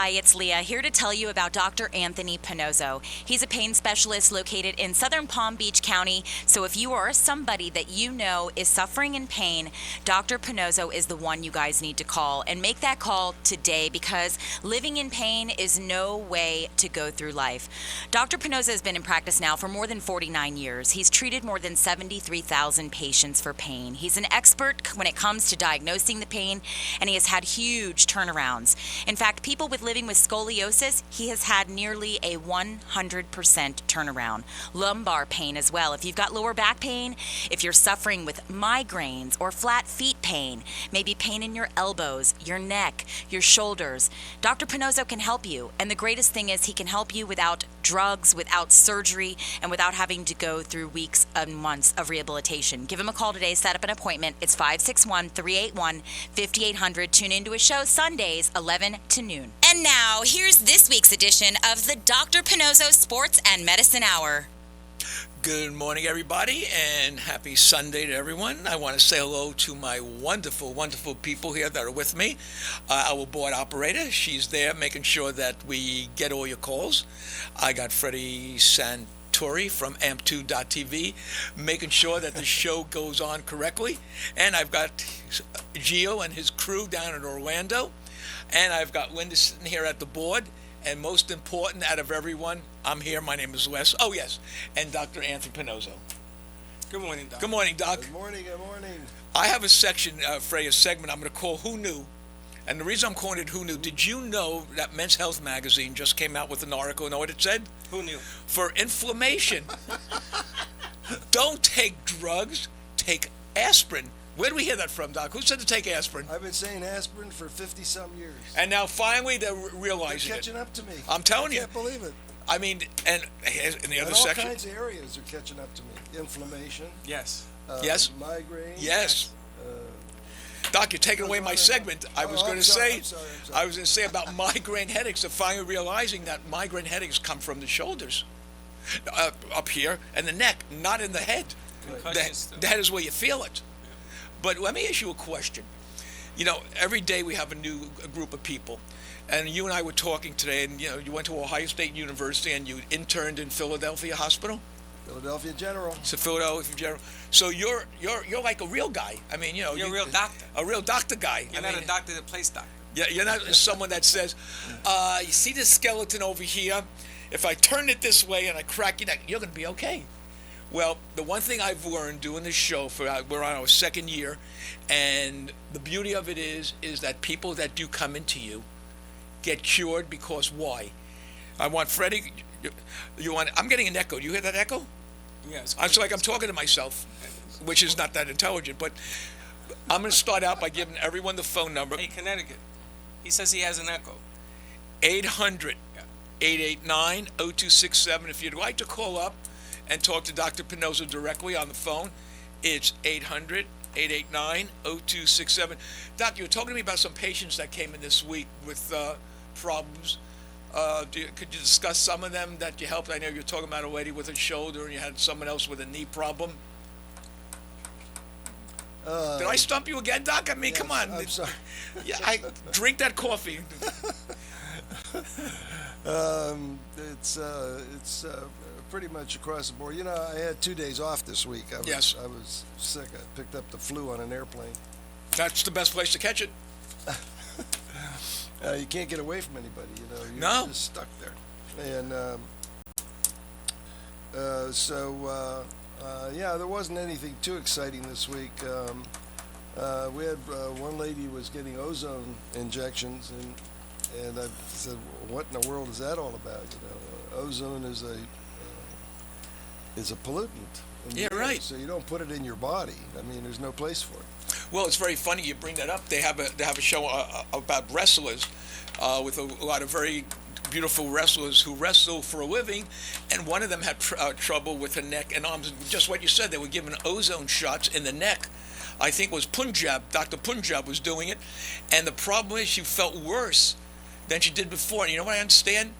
Hi, it's Leah here to tell you about Dr. Anthony Pannozzo. He's a pain specialist located in southern Palm Beach County. So if you are somebody that you know is suffering in pain, Dr. Pannozzo is the one you guys need to call. And make that call today because living in pain is no way to go through life. Dr. Pannozzo has been in practice now for more than 49 years. He's treated more than 73,000 patients for pain. He's an expert when it comes to diagnosing the pain, and he has had huge turnarounds. In fact, people living with scoliosis, he has had nearly a 100% turnaround. Lumbar pain as well. If you've got lower back pain, if you're suffering with migraines or flat feet pain, maybe pain in your elbows, your neck, your shoulders, Dr. Pannozzo can help you. And the greatest thing is he can help you without drugs, without surgery, and without having to go through weeks and months of rehabilitation. Give him a call today, set up an appointment. It's 561-381-5800. Tune into his show Sundays, 11 to noon. And now, here's this week's edition of the Dr. Pannozzo Sports and Medicine Hour. Good morning, everybody, and happy Sunday to everyone. I want to say hello to my wonderful, wonderful people here that are with me. Our board operator, she's there making sure that we get all your calls. I got Freddy Santori from amp2.tv making sure that the show goes on correctly. And I've got Gio and his crew down in Orlando. And I've got Linda sitting here at the board. And most important out of everyone, I'm here. My name is Les. Oh, yes. And Dr. Anthony Pannozzo. Good morning, Doc. Good morning, Doc. Good morning, good morning. I have a section, Frey, a segment I'm going to call Who Knew? And the reason I'm calling it Who Knew, did you know that Men's Health magazine just came out with an article? Know what it said? Who knew? For inflammation, don't take drugs, take aspirin. Where do we hear that from, Doc? Who said to take aspirin? I've been saying aspirin for 50-some years. And now finally they're realizing They're catching up to me. I'm telling you. I can't believe it. I mean, and in the other all section. All kinds of areas are catching up to me. Inflammation. Yes. Yes. Migraine. Yes. Doc, you're taking away my segment. I was going to say about migraine headaches. They're finally realizing that migraine headaches come from the shoulders, up here, and the neck, not in the head. The head is where you feel it. But let me ask you a question. You know, every day we have a group of people. And you and I were talking today, and, you went to Ohio State University, and you interned in Philadelphia Hospital? Philadelphia General. So Philadelphia General. So you're like a real guy. I mean, you're a real doctor. A real doctor guy. You're not a doctor that plays doctor. Yeah, you're not someone that says, you see this skeleton over here? If I turn it this way and I crack your neck, you're going to be okay. Well, the one thing I've learned doing this show, we're on our second year, and the beauty of it is that people that do come into you get cured because why? I want Freddy, I'm getting an echo. Do you hear that echo? Yes. It's like I'm talking to myself, which is not that intelligent, but I'm going to start out by giving everyone the phone number. Hey, Connecticut. He says he has an echo. 800-889-0267. If you'd like to call up and talk to Dr. Pannozzo directly on the phone, it's 800-889-0267. Doc, you were talking to me about some patients that came in this week with problems. Could you discuss some of them that you helped? I know you were talking about a lady with a shoulder and you had someone else with a knee problem. Did I stump you again, Doc? I mean, yes, come on. I'm sorry. Yeah, I drink that coffee. It's pretty much across the board. I had 2 days off this week. I was sick. I picked up the flu on an airplane. That's the best place to catch it. You can't get away from anybody, You're just stuck there. And there wasn't anything too exciting this week. We had one lady was getting ozone injections, and I said, "What in the world is that all about?" Ozone is a pollutant. Yeah, right. So you don't put it in your body. I mean, there's no place for it. Well, it's very funny you bring that up. They have a show about wrestlers with a lot of very beautiful wrestlers who wrestle for a living, and one of them had trouble with her neck and arms. Just what you said, they were given ozone shots in the neck. I think it was Punjab. Dr. Punjab was doing it, and the problem is she felt worse than she did before. And you know what I understand?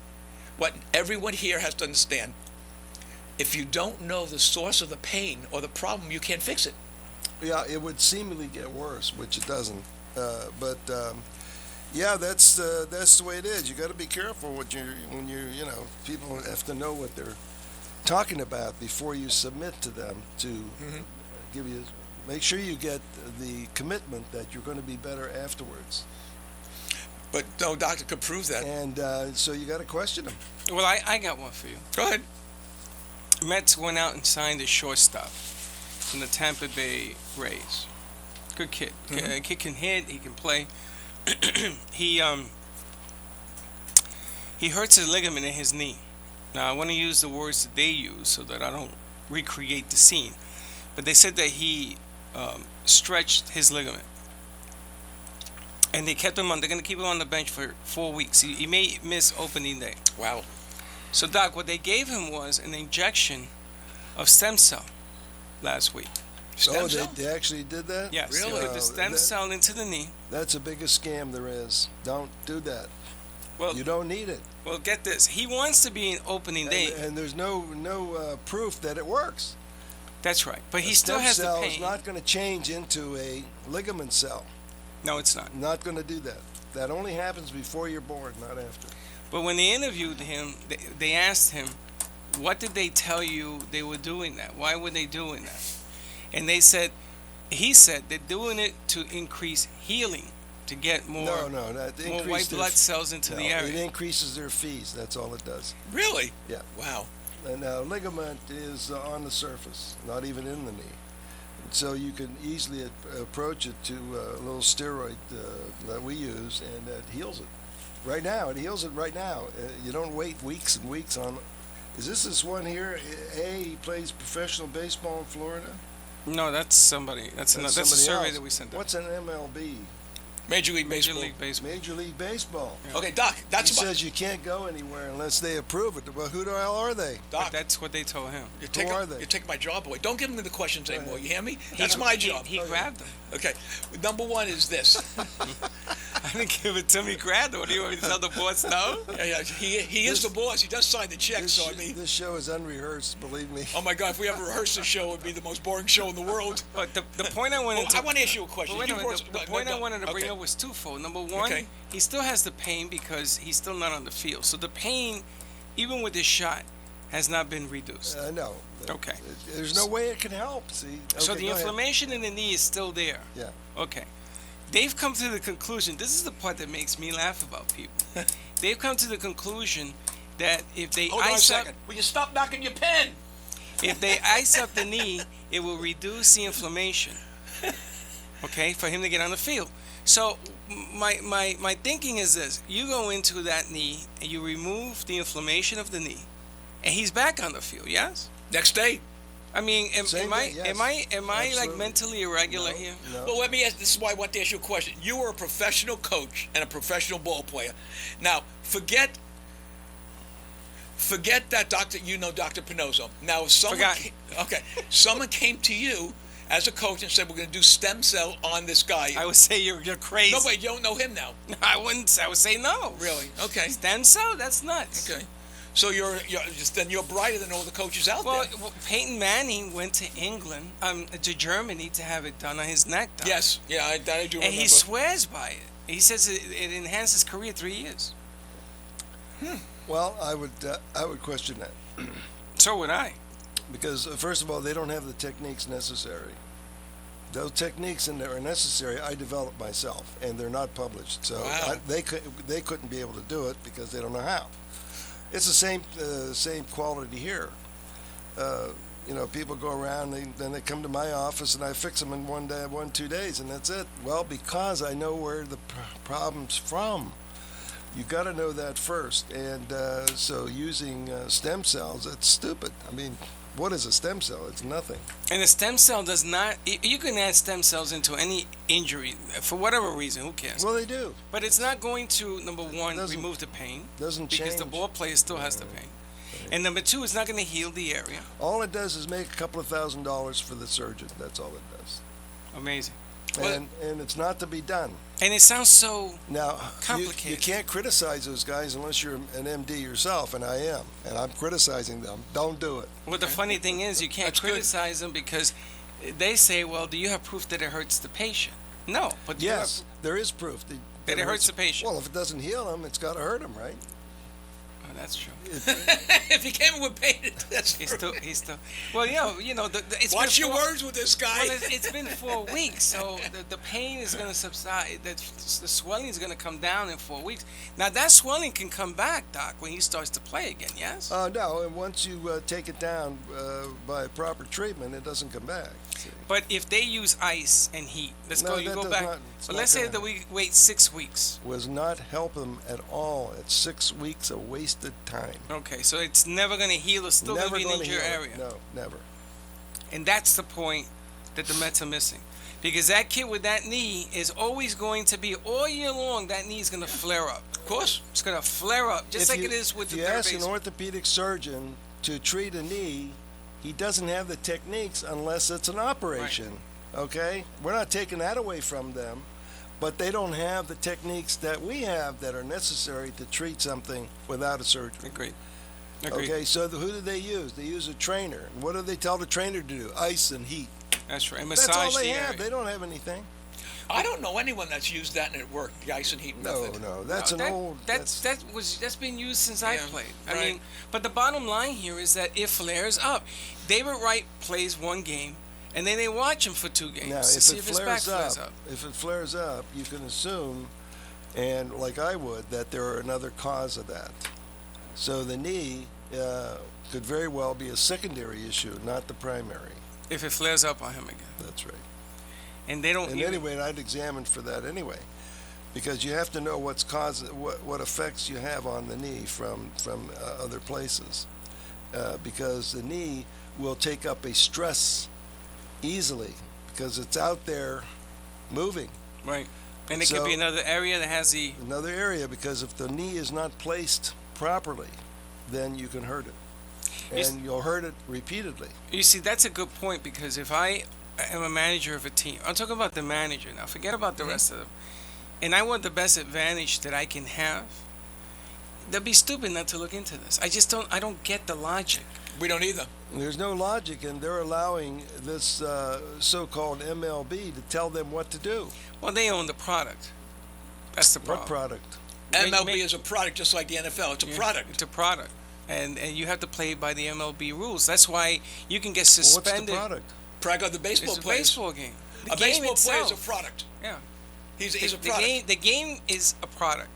What everyone here has to understand. If you don't know the source of the pain or the problem, you can't fix it. Yeah, it would seemingly get worse, which it doesn't. But Yeah, that's the way it is. You got to be careful when people have to know what they're talking about before you submit to them to give you. Make sure you get the commitment that you're going to be better afterwards, But no doctor could prove that. and so you got to question them. Well, I got one for you. Go ahead. Mets went out and signed a shortstop from the Tampa Bay Rays. Good kid. Kid can hit. He can play. He hurts his ligament in his knee. Now I want to use the words that they use so that I don't recreate the scene. But they said that he stretched his ligament, and they kept him on. They're going to keep him on the bench for 4 weeks. He may miss opening day. Wow. So Doc, what they gave him was an injection of stem cell last week. Stem Oh, cell? they actually did that? Yes, Really? they put the stem cell into the knee. That's the biggest scam there is. Don't do that. Well, You don't need it. well, get this. He wants to be in opening day. And there's no proof that it works. That's right. But he A still stem has the cell pain. is not going to change into a ligament cell. No, it's not. Not going to do that. That only happens before you're born, not after. But when they interviewed him, they asked him, what did they tell you they were doing that? Why were they doing that? And he said they're doing it to increase healing, to get more, No, that more white increases blood cells into the It area. increases their fees. That's all it does. Really? Yeah. Wow. And ligament is on the surface, not even in the knee. So you can easily approach it to a little steroid that we use, and it heals it. Right now, it heals it right now. You don't wait weeks and weeks on. Is this one here? He plays professional baseball in Florida. No, that's somebody. That's a somebody survey else. that we sent out. What's an MLB? Major League Major Baseball. League Baseball. Major League Baseball. Okay, Doc, He that's about... says you can't go anywhere unless they approve it. Well, who the hell are they? But Doc, that's what they told him. you're are they? taking my job away. Don't give me the questions Go anymore. ahead. You hear me? That's my job. He grabbed them. Okay. Number one is this. I didn't give it to me. Grabbed them. What do you want me to tell the boss? No. Yeah, he is the boss. He does sign the check, This, so I mean... this show is unrehearsed, believe me. Oh my God! If we ever rehearsed the show, it would be the most boring show in the world. But the point I wanted Well, to I want to ask you a question. But wait a You minute, brought- the no, point no, I wanted to bring okay. up was twofold. Number one, Okay. he still has the pain because he's still not on the field. So the pain, even with this shot, has not been reduced. No. Okay. There's no way it can help. See. So Okay, the go ahead. inflammation in the knee is still there. Yeah. Okay. They've come to the conclusion, this is the part that makes me laugh about people. They've come to the conclusion that if they Hold on a ice up second. Will you stop knocking your pen? if they ice up the knee, it will reduce the inflammation. Okay, for him to get on the field. So my thinking is this: you go into that knee and you remove the inflammation of the knee, and he's back on the field. Yes. Next day. I mean, Same am I thing, yes. am I like Absolutely. mentally irregular No, here? no. Well, let me ask. This is why I want to ask you a question. You were a professional coach and a professional ball player. Now, forget that Dr. Dr. Pannozzo. Now, if someone someone came to you as a coach and said, "We're going to do stem cell on this guy." I would say you're crazy. No, but you don't know him now. I wouldn't. I would say no. Really? Okay. Stem cell? That's nuts. Okay. So you're brighter than all the coaches out Well, there. Peyton Manning went to England, to Germany to have it done on his neck. Doc. Yes. Yeah, I do remember. And he swears by it. He says it enhanced his career 3 years. Well, I would question that So would I. because first of all, they don't have the techniques necessary. Those techniques that are necessary, I developed myself, and they're not published. So Wow. they couldn't be able to do it because they don't know how. It's the same quality here. People go around, then they come to my office, and I fix them in 2 days, and that's it. Well, because I know where the problem's from. You got to know that first, and so using stem cells, it's stupid. I mean, what is a stem cell? It's nothing. And a stem cell does not. You can add stem cells into any injury for whatever reason. Who cares? Well, they do. But it's not going to, number one, Doesn't- remove the pain Doesn't because change. the ball player still has the pain. And number two, it's not going to heal the area. All it does is make a couple of $1,000s for the surgeon. That's all it does. Amazing. Well- And it's not to be done. And it sounds so. Now, Complicated. you can't criticize those guys unless you're an MD yourself, and I am. And I'm criticizing them. Don't do it. Well, the funny thing is, you can't That's good. criticize them because they say, well, do you have proof that it hurts the patient? No. But do you Yes, there is proof. That it hurts the patient. Well, if it doesn't heal him, it's got to hurt him, right? Oh, that's true. If he came with pain, that's He's true. still. Well, it's Watch been your words with this guy. Well, it's been 4 weeks, so the pain is going to subside. The swelling is going to come down in 4 weeks. Now that swelling can come back, Doc, when he starts to play again. Yes. No, and once you take it down by proper treatment, it doesn't come back. See? But if they use ice and heat, let's No, go. You that go does back. not- it's But not let's say gonna that we wait 6 weeks. Was not help them at all. It's 6 weeks of wasted time. Okay, so it's never going to heal. It's still going to Never be an gonna injured heal it. area. No, never. And that's the point that the Mets are missing. Because that kid with that knee is always going to be, all year long, that knee is going to flare up. Of course. It's going to flare up, just If like you- it is with the If you third ask an baseman. orthopedic surgeon to treat a knee, he doesn't have the techniques unless it's an operation. Okay? We're not taking that away from them, but they don't have the techniques that we have that are necessary to treat something without a surgery. Agreed. Okay, so who do they use? They use a trainer. What do they tell the trainer to do? Ice and heat. That's right. And That's massage all they the have. area. They don't have anything. I don't know anyone that's used that and it worked, the ice and heat No, method. no, that's No, an old. That's been used since I Yeah, played. right. I mean, but the bottom line here is that it flares up. David Wright plays one game, and then they watch him for 2 games Now, to if see it if his back flares flares up, up. if it flares up, you can assume, and like I would, that there are another cause of that. So the knee could very well be a secondary issue, not the primary. If it flares up on him again, That's right. and they don't. And anyway, I'd examine for that anyway, because you have to know what's causing what effects you have on the knee from other places, because the knee will take up a stress easily because it's out there moving. Right. And it could So- be another area that has the. Another area, because if the knee is not placed properly, then you can hurt it, Yes. and you'll hurt it repeatedly. You see, that's a good point, because if I am a manager of a team, I'm talking about the manager now, forget about the rest of them, and I want the best advantage that I can have, they'd be stupid not to look into this. I don't get the logic. We don't either. There's no logic, and they're allowing this so-called MLB to tell them what to do. Well, they own the product. That's the problem. What product? MLB is a product just like the NFL. It's a Yeah, product. It's a product. And you have to play by the MLB rules. That's why you can get Well, what's suspended. the product? Product of the baseball It's a players. baseball game. The A game baseball player is itself. a product. Yeah. He's a The product. game is a product.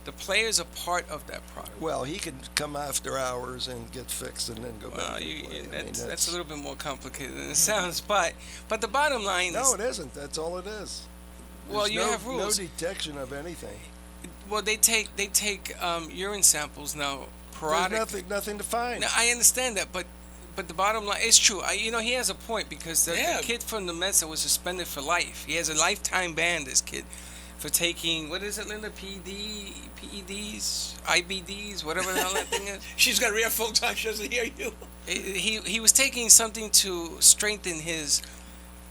The players are part of that product. Well, he could come after hours and get fixed and then go Well, back and play. I mean, that's a little bit more complicated than it sounds, but the bottom line No, is, it isn't. That's all it is. well, There's you have rules. No detection of anything. Well, they take urine samples now There's periodically. nothing to find. Now, I understand that, but the bottom line is true. He has a point, because the kid from the Mets that was suspended for life. He has a lifetime ban. This kid, for taking, what is it, Linda? PEDs, IBDs, whatever the hell that thing is. She's got her earphones on. She doesn't hear you. He was taking something to strengthen his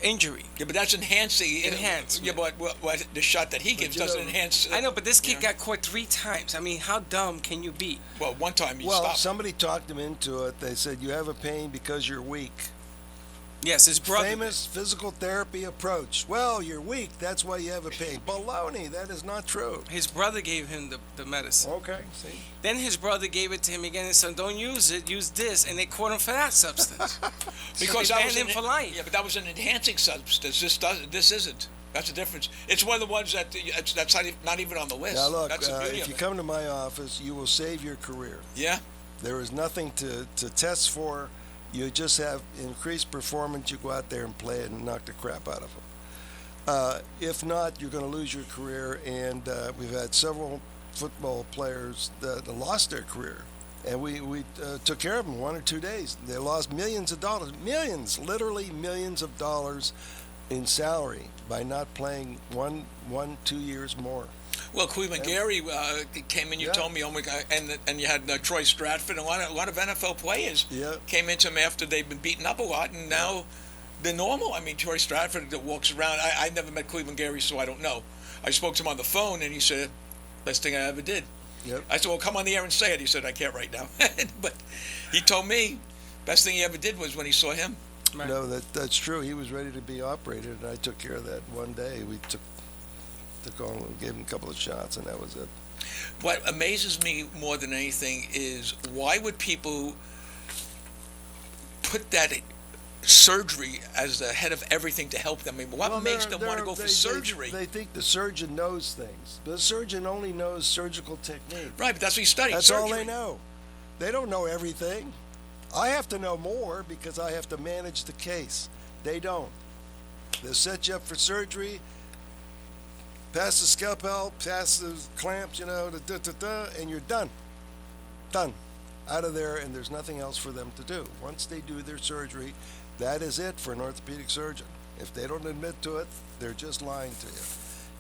injury. Yeah, but that's enhancing. Enhancement. Yeah, but what the shot that he gives you doesn't know- enhance. I know, but this kid Yeah. got caught 3 times. I mean, how dumb can you be? Well, one time he Well, stopped. somebody talked him into it. They said, you have a pain because you're weak. Yes, his brother. Famous physical therapy approach. Well, you're weak. That's why you have a pain. Baloney. That is not true. His brother gave him the medicine. Okay, see? Then his brother gave it to him again and said, "Don't use it. Use this." And they caught him for that substance. Because they that banned was him for life. Yeah, but that was an enhancing substance. This isn't. That's the difference. It's one of the ones that's not even on the list. Now, look, That's the beauty if of you it. come to my office, you will save your career. Yeah. There is nothing to test for. You just have increased performance. You go out there and play it and knock the crap out of them. If not, you're going to lose your career. And we've had several football players that lost their career. And we took care of them 1 or 2 days. They lost millions of dollars. Millions, literally millions of dollars in salary by not playing 2 years more. Well, Cleveland Gary came in. You Yeah. told me, oh my God, and you had Troy Stratford. A lot of NFL players Yeah. came into him after they've been beaten up a lot, and now they're normal. I mean, Troy Stratford that walks around. I never met Cleveland Gary, so I don't know. I spoke to him on the phone, and he said, "Best thing I ever did." Yep. I said, "Well, come on the air and say it." He said, "I can't right now," but he told me best thing he ever did was when he saw him. Right. No, that's true. He was ready to be operated, and I took care of that one day. We took gave him a couple of shots, and that was it. What amazes me more than anything is why would people put that surgery as the head of everything to help them? I mean, what makes them want to go for surgery? They think the surgeon knows things. The surgeon only knows surgical technique. Right, but that's what he studied. That's surgery. all they know. They don't know everything. I have to know more because I have to manage the case. They don't. They'll set you up for surgery, pass the scalpel, pass the clamps, and you're done. Done. Out of there, and there's nothing else for them to do. Once they do their surgery, that is it for an orthopedic surgeon. If they don't admit to it, they're just lying to you.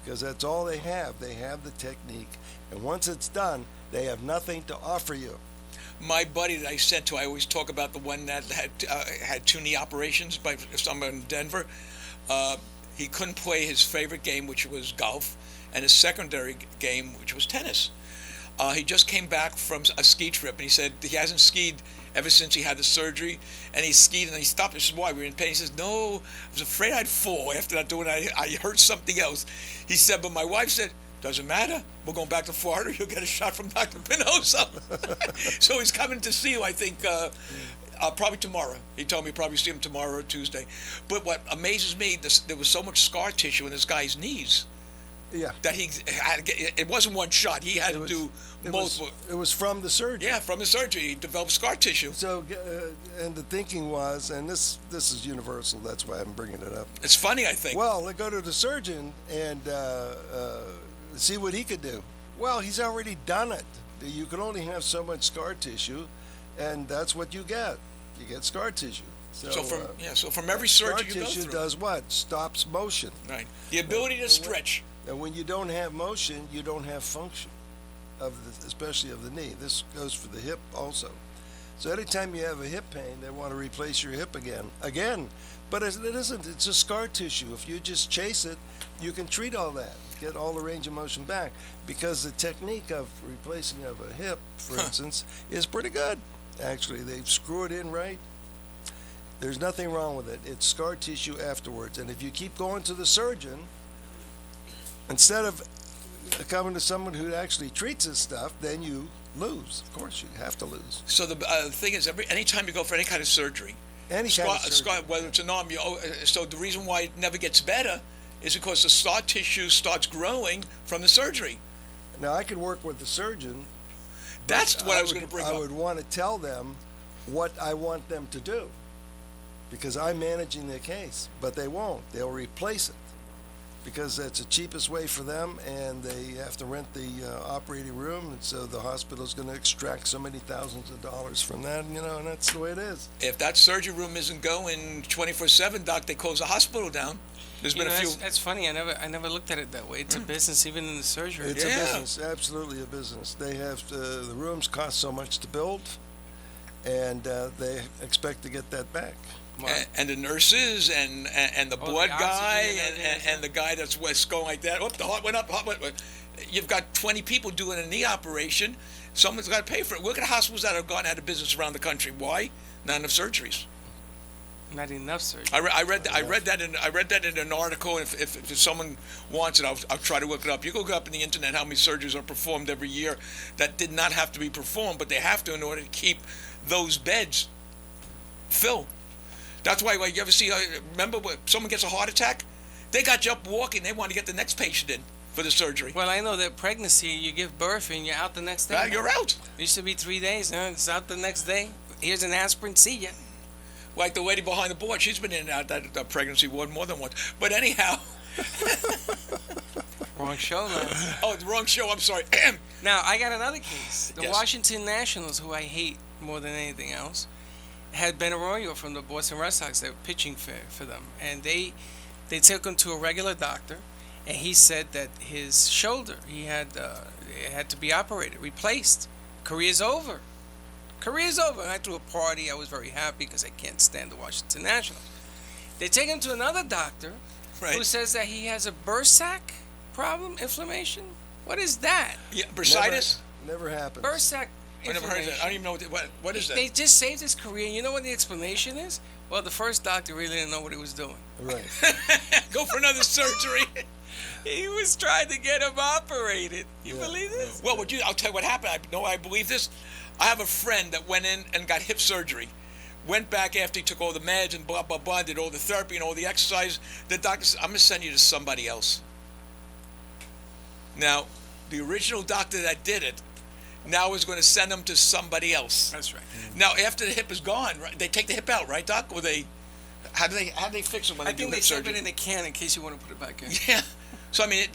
Because that's all they have. They have the technique. And once it's done, they have nothing to offer you. My buddy that I sent to, I always talk about the one that had 2 knee operations by someone in Denver. He couldn't play his favorite game, which was golf, and his secondary game, which was tennis. He just came back from a ski trip, and he said he hasn't skied ever since he had the surgery. And he skied, and he stopped. I said, "Why? Were you in pain?" He says, "No, I was afraid I'd fall after not doing it. I heard something else." He said, "But my wife said, doesn't matter. We're going back to Florida. You'll get a shot from Dr. Pannozzo." So he's coming to see you, I think, probably tomorrow. He told me probably see him tomorrow or Tuesday. But what amazes me, there was so much scar tissue in this guy's knees. Yeah. That he had to get, it wasn't one shot. He had to do multiple. It was from the surgery. Yeah, from the surgery, he developed scar tissue. So, and the thinking was, and this is universal. That's why I'm bringing it up. It's funny, I think. Well, they go to the surgeon and see what he could do. Well, he's already done it. You can only have so much scar tissue, and that's what you get. You get scar tissue. So from every surgery you go scar tissue through, does what? Stops motion. right? The ability to stretch. And when you don't have motion, you don't have function, especially of the knee. This goes for the hip also. So anytime you have a hip pain, they want to replace your hip again. But it isn't. It's a scar tissue. If you just chase it, you can treat all that, get all the range of motion back. Because the technique of replacing of a hip, for instance, is pretty good. Actually, they screw it in right. There's nothing wrong with it. It's scar tissue afterwards. And if you keep going to the surgeon, instead of coming to someone who actually treats this stuff, then you lose. Of course, you have to lose. So the thing is, anytime you go for any kind of surgery, whether it's an arm, so the reason why it never gets better is because the scar tissue starts growing from the surgery. Now, I could work with the surgeon. That's what I was going to bring up. I would want to tell them what I want them to do because I'm managing their case, but they won't. They'll replace it because that's the cheapest way for them, and they have to rent the operating room, and so the hospital's going to extract so many thousands of dollars from that, and that's the way it is. If that surgery room isn't going 24/7, Doc, they close the hospital down. There's been a few. That's funny. I never looked at it that way. It's a business, even in the surgery. It's a business, absolutely a business. They have the rooms cost so much to build, and they expect to get that back. And the nurses and the blood guy and the guy that's going like that. Oh, the heart went up. You've got 20 people doing a knee operation. Someone's got to pay for it. Look at hospitals that have gone out of business around the country. Why? Not enough surgeries. Not enough surgery. I read that in an article. If someone wants it, I'll try to look it up. You go look up on the internet how many surgeries are performed every year that did not have to be performed, but they have to in order to keep those beds filled. That's why, you ever see, remember when someone gets a heart attack? They got you up walking. They want to get the next patient in for the surgery. Well, I know that pregnancy, you give birth and you're out the next day. You're out. It used to be 3 days. It's out the next day. Here's an aspirin. See ya. Like the lady behind the board. She's been in and out that pregnancy ward more than once. But anyhow. Wrong show, man. Oh, the wrong show. I'm sorry. Now, I got another case. The Yes. Washington Nationals, who I hate more than anything else, had Ben Arroyo from the Boston Red Sox. They were pitching for them. And they took him to a regular doctor, and he said that his shoulder, it had to be operated, replaced. Career's over. Career's over. And I threw a party. I was very happy because I can't stand the Washington Nationals. They take him to another doctor who says that he has a bursac problem, inflammation. What is that? Yeah, bursitis? Never happened. Bursac I never heard of that. I don't even know what is that. They just saved his career. You know what the explanation is? Well, the first doctor really didn't know what he was doing. Right. Go for another surgery. He was trying to get him operated. You believe this? Well, I'll tell you what happened. I believe this. I have a friend that went in and got hip surgery. Went back after he took all the meds and blah, blah, blah, did all the therapy and all the exercise. The doctor said, I'm going to send you to somebody else. Now, the original doctor that did it now is going to send him to somebody else. That's right. Now, after the hip is gone, right, they take the hip out, right, Doc? Or how do they fix it when I they do think hip they save surgery? it in a can in case you want to put it back in. Yeah. So, I mean,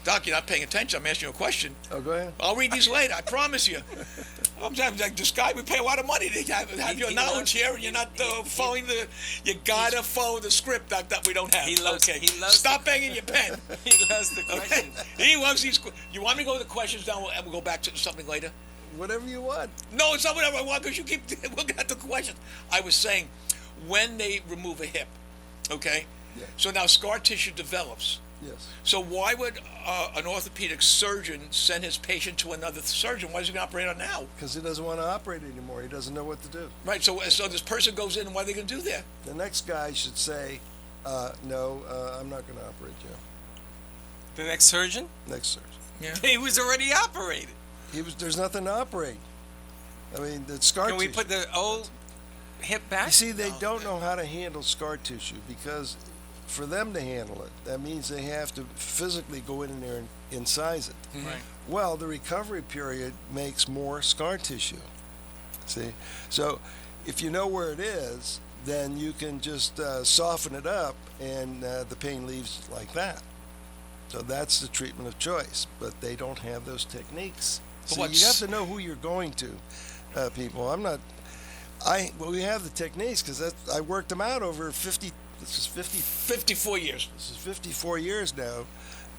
Doc, you're not paying attention. I'm asking you a question. Oh, go ahead. I'll read these later, I promise you. I'm like, this guy, we pay a lot of money to have your knowledge here, and you're not following you gotta follow the script that we don't have. He loves- okay. he loves Stop banging your pen. He loves the question. He loves these. You want me to go to the questions now, and we'll go back to something later? Whatever you want. No, it's not whatever I want, because you keep looking at the questions. I was saying, when they remove a hip, okay? Yeah. So now scar tissue develops. Yes. So why would an orthopedic surgeon send his patient to another surgeon? Why is he going to operate on now? Because he doesn't want to operate anymore. He doesn't know what to do. Right. So this person goes in, and what are they going to do there? The next guy should say, no, I'm not going to operate you. The next surgeon? Next surgeon. Yeah. He was already operated. There's nothing to operate. I mean, the scar Can we tissue. put the old hip back? You see, they don't know how to handle scar tissue, because for them to handle it, that means they have to physically go in there and incise it. Right. Well, the recovery period makes more scar tissue. See? So if you know where it is, then you can just soften it up, and the pain leaves like that. So that's the treatment of choice, but they don't have those techniques. So you have to know who you're going to, people. We have the techniques, because I worked them out over 54 years. This is 54 years now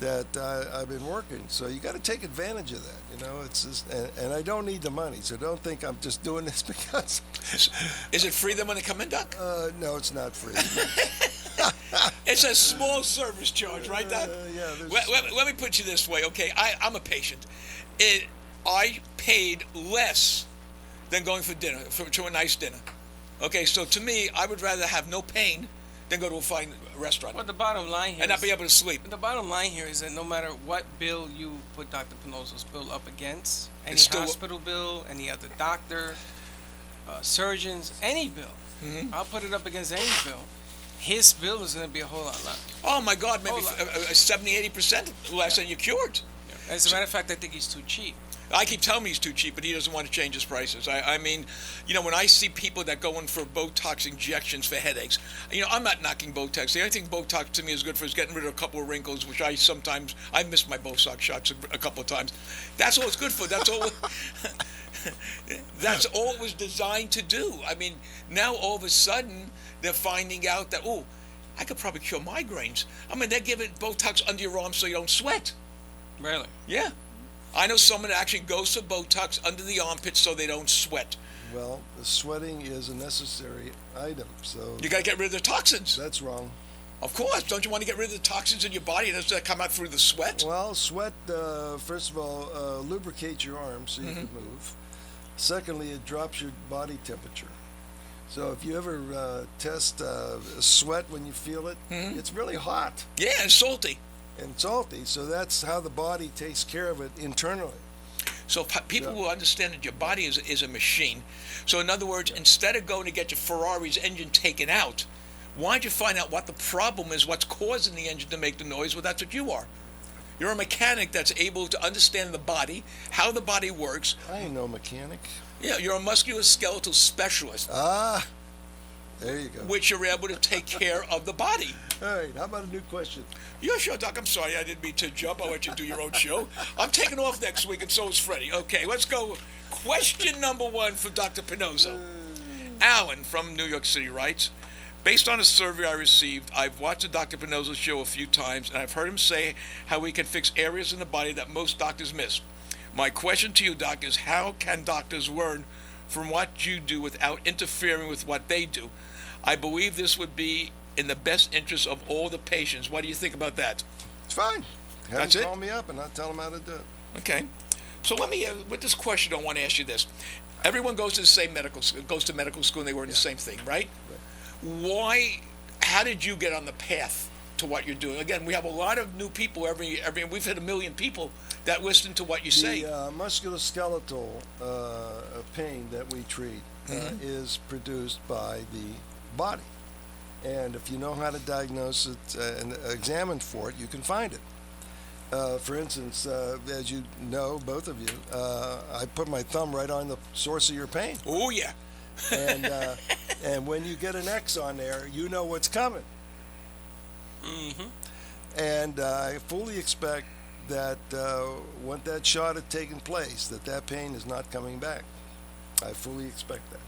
that I've been working. So you got to take advantage of that. You know, it's just, and I don't need the money, so don't think I'm just doing this because. Is it free then when they come in, Doc? No, it's not free. It's a small service charge, right, Doc? Yeah. Let me put you this way, okay? I'm a patient. I paid less than going for dinner, to a nice dinner. Okay, so to me, I would rather have no pain than go to a fine restaurant Well, the bottom line here and not is- be able to sleep. The bottom line here is that no matter what bill you put Dr. Pannozzo's bill up against, any It's still- hospital bill, any other doctor, surgeons, any bill, Mm-hmm. I'll put it up against any bill. His bill is going to be a whole lot less. Oh, my God, maybe Hold on. 70, 80% less than you're cured. As a matter of fact, I think he's too cheap. I keep telling him he's too cheap, but he doesn't want to change his prices. I mean, you know, when I see people that go in for Botox injections for headaches, you know, I'm not knocking Botox. The only thing Botox to me is good for is getting rid of a couple of wrinkles, which I missed my Botox shots a couple of times. That's all it's good for. That's all. That's all it was designed to do. I mean, now all of a sudden they're finding out that, oh, I could probably cure migraines. I mean, they're giving Botox under your arm so you don't sweat. Really? Yeah. I know someone that actually goes for Botox under the armpits so they don't sweat. Well, the sweating is a necessary item, so You got to get rid of the toxins. that's wrong. Of course. Don't you want to get rid of the toxins in your body? Does that come out through the sweat? Well, sweat, first of all, lubricates your arms so you can move. Secondly, it drops your body temperature. So if you ever test sweat when you feel it, it's really hot Yeah, and salty. and salty. So that's how the body takes care of it internally. So people Yeah. will understand that your body is a machine. So in other words, instead of going to get your Ferrari's engine taken out, why don't you find out what the problem is, what's causing the engine to make the noise? Well, that's what you are. You're a mechanic that's able to understand the body, how the body works. I ain't no mechanic. Yeah, you're a musculoskeletal specialist, Ah, there you go. which you're able to take care of the body. All right, how about a new question? Yeah, sure, Doc. I'm sorry. I didn't mean to jump. I'll let you do your own show. I'm taking off next week, and so is Freddy. Okay, let's go. Question number one for Dr. Pannozzo. Alan from New York City writes, based on a survey I received, I've watched the Dr. Pannozzo show a few times, and I've heard him say how we can fix areas in the body that most doctors miss. My question to you, Doc, is how can doctors learn from what you do without interfering with what they do? I believe this would be in the best interest of all the patients. What do you think about that? It's fine. Have That's them it? call me up and I'll tell them how to do it. Okay. So let me, with this question, I want to ask you this. Everyone goes to the same medical school, and they learn the same thing, right? Why, how did you get on the path to what you're doing. Again, we have a lot of new people every. We've hit 1 million people that listen to what you say. The musculoskeletal pain that we treat is produced by the body. And if you know how to diagnose it and examine for it, you can find it. For instance, as you know, both of you, I put my thumb right on the source of your pain. Oh, yeah. And when you get an X on there, you know what's coming. Mm-hmm. And I fully expect that when that shot had taken place, that pain is not coming back. I fully expect that.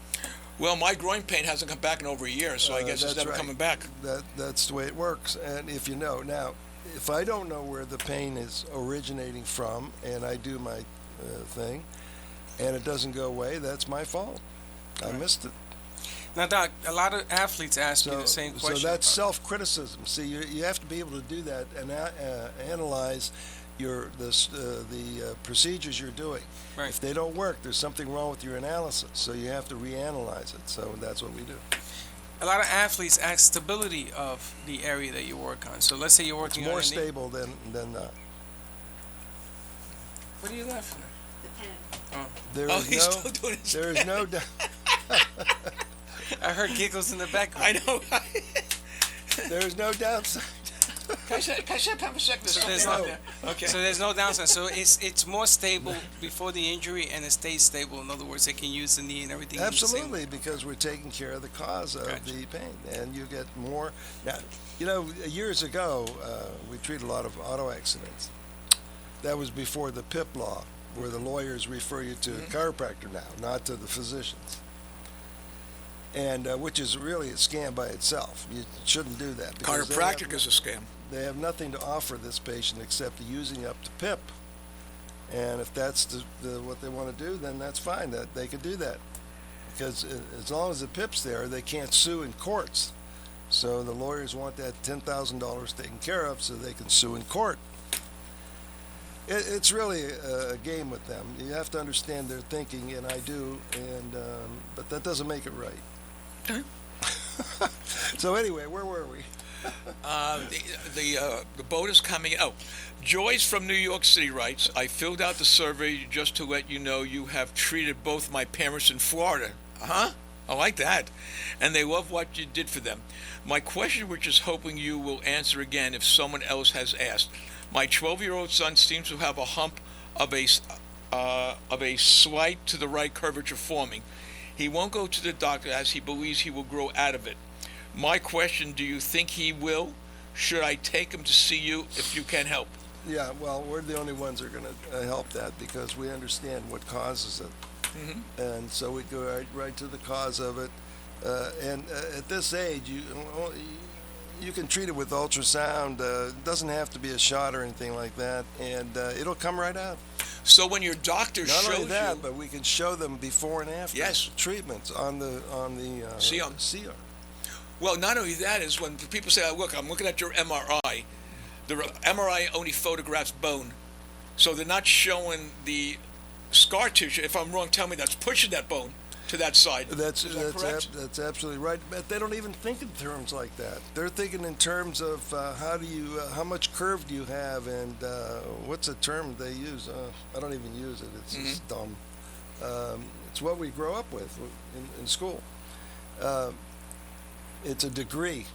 Well, my groin pain hasn't come back in over a year, so I guess it's That's never right. coming back. That's the way it works. And if you know, now, if I don't know where the pain is originating from, and I do my thing, and it doesn't go away, that's my fault. I missed it. Now, Doc, a lot of athletes ask me the same question. So that's self-criticism. See, you have to be able to do that and analyze the procedures you're doing. Right. If they don't work, there's something wrong with your analysis. So you have to reanalyze it. So that's what we do. A lot of athletes ask stability of the area that you work on. So let's say you're It's working on more a knee. stable than not. What are you laughing at? There Oh, is he's no, still doing his. there is no doubt. I heard giggles in the background. I know. There is no downside. Can I say a second? There's So there's something no- out there. Okay. So there's no downside. So it's more stable before the injury, and it stays stable. In other words, they can use the knee and everything. in the same way. Absolutely, because we're taking care of the cause of Gotcha. the pain, and you get more. Now, you know, years ago, we treated a lot of auto accidents. That was before the PIP law, where the lawyers refer you to a chiropractor now, not to the physicians. And which is really a scam by itself. You shouldn't do that. because Chiropractic is a scam. they have nothing to offer this patient except using up the PIP. And if that's what they want to do, then that's fine. That they could do that, because as long as the PIP's there, they can't sue in courts. So the lawyers want that $10,000 taken care of, so they can sue in court. It's really a game with them. You have to understand their thinking, and I do. And but that doesn't make it right. Okay. So anyway, where were we? The boat is coming. Oh, Joyce from New York City writes, I filled out the survey just to let you know you have treated both my parents in Florida. Uh-huh. I like that. And they love what you did for them. My question, which is hoping you will answer again if someone else has asked. My 12-year-old son seems to have a hump of a slight to the right curvature forming. He won't go to the doctor as he believes he will grow out of it. My question, do you think he will? Should I take him to see you if you can help? Yeah, well, we're the only ones that are going to help that, because we understand what causes it. And so we go right to the cause of it. And at this age, you can treat it with ultrasound. It doesn't have to be a shot or anything like that, and it'll come right out. So when your doctor Not shows only that, you, but we can show them before and after Yes. treatments on the C-arm. C-arm. well, not only that is when people say, oh, look, I'm looking at your MRI. The MRI only photographs bone, so they're not showing the scar tissue. If I'm wrong, tell me that's pushing that bone to that side. That's Is that correct? that's absolutely right. But they don't even think in terms like that. They're thinking in terms of how much curve do you have, and what's a term they use? I don't even use it. It's just dumb. It's what we grow up with in school. It's a degree,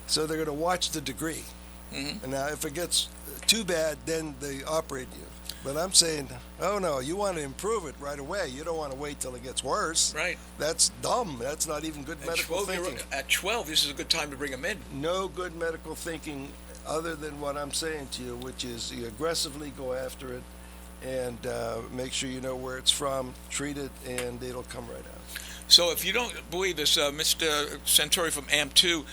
so they're going to watch the degree. And now, if it gets too bad, then they operate you. But I'm saying, oh no, you want to improve it right away. You don't want to wait till it gets worse. Right. That's dumb. That's not even good medical thinking. At 12, this is a good time to bring him in. No good medical thinking other than what I'm saying to you, which is you aggressively go after it and make sure you know where it's from, treat it, and it'll come right out. So if you don't believe this, Mr. Centauri from AMP2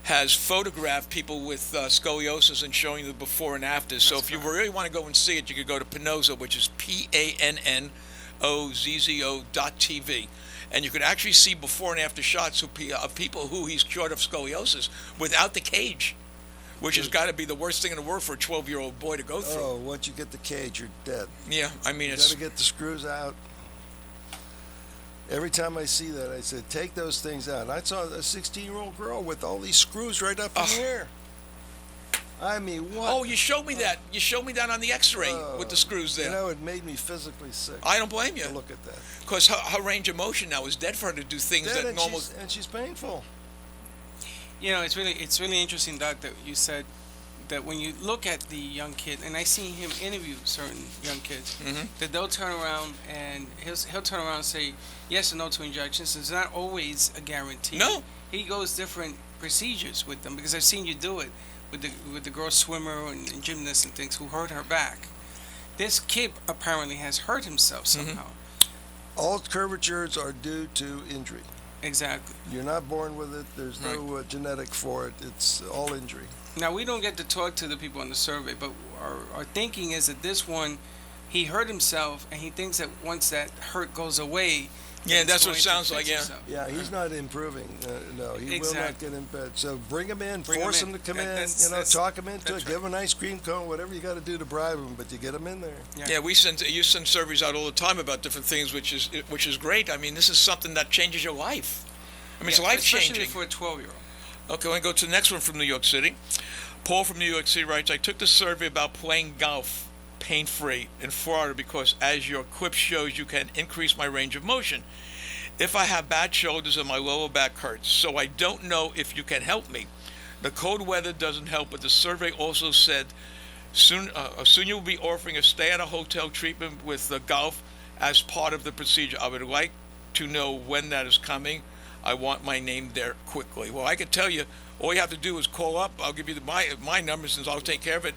has photographed people with scoliosis and showing the before and after. So if you really want to go and see it, you could go to Pannozzo, which is PANNOZZO.TV. And you could actually see before and after shots of people who he's cured of scoliosis without the cage, which has got to be the worst thing in the world for a 12-year-old boy to go through. Oh, once you get the cage, you're dead. Yeah, I mean, You it's... got to get the screws out. Every time I see that, I said, take those things out. And I saw a 16-year-old girl with all these screws right up in the air. I mean, what? Oh, you showed me that. You showed me that on the X-ray with the screws there. You know, it made me physically sick. I don't blame you. To look at that. Because her range of motion now is dead for her to do things Dead, that and normal. she's painful. You know, it's really interesting, Doc, that you said that when you look at the young kid, and I see him interview certain young kids, that they'll turn around and he'll turn around and say yes or no to injections. It's not always a guarantee. No. He goes different procedures with them, because I've seen you do it with the girl swimmer and gymnast and things who hurt her back. This kid apparently has hurt himself somehow. All curvatures are due to injury. Exactly. You're not born with it. There's no genetic for it. It's all injury. Now, we don't get to talk to the people on the survey, but our thinking is that this one, he hurt himself, and he thinks that once that hurt goes away, Yeah, it's that's what going it sounds to like, fix yeah. himself. Yeah, he's not improving. No, he will not Exactly. get in bed. So bring him in, Bring force him him in. to come That's- in. Talk him into that's it. Give him an ice cream cone, whatever you got to do to bribe him, but you get him in there. Yeah, you send surveys out all the time about different things, which is great. I mean, this is something that changes your life. I mean, it's life Especially changing. for a 12-year-old. Okay, we're going to go to the next one from New York City. Paul from New York City writes, I took the survey about playing golf pain-free in Florida because, as your clip shows, you can increase my range of motion. If I have bad shoulders and my lower back hurts, so I don't know if you can help me. The cold weather doesn't help, but the survey also said soon you will be offering a stay-at-a-hotel treatment with golf as part of the procedure. I would like to know when that is coming. I want my name there quickly. Well, I can tell you, all you have to do is call up. I'll give you my number, since I'll take care of it,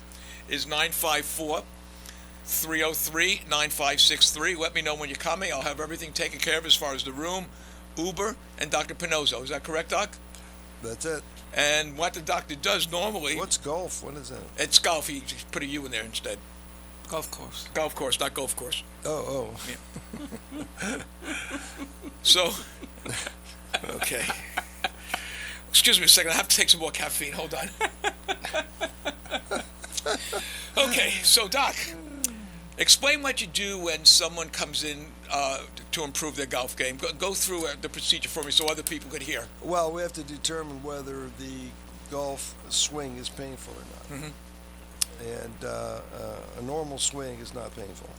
is 954-303-9563. Let me know when you're coming. I'll have everything taken care of as far as the room, Uber, and Dr. Pannozzo. Is that correct, Doc? That's it. And what the doctor does normally, What's golf? What is that? it's golf. He just put a U in there instead. Golf course. Golf course, not golf course. Oh. So, okay. Excuse me a second. I have to take some more caffeine. Hold on. Okay, so Doc, explain what you do when someone comes in to improve their golf game. Go through the procedure for me so other people could hear. Well, we have to determine whether the golf swing is painful or not. And a normal swing is not painful.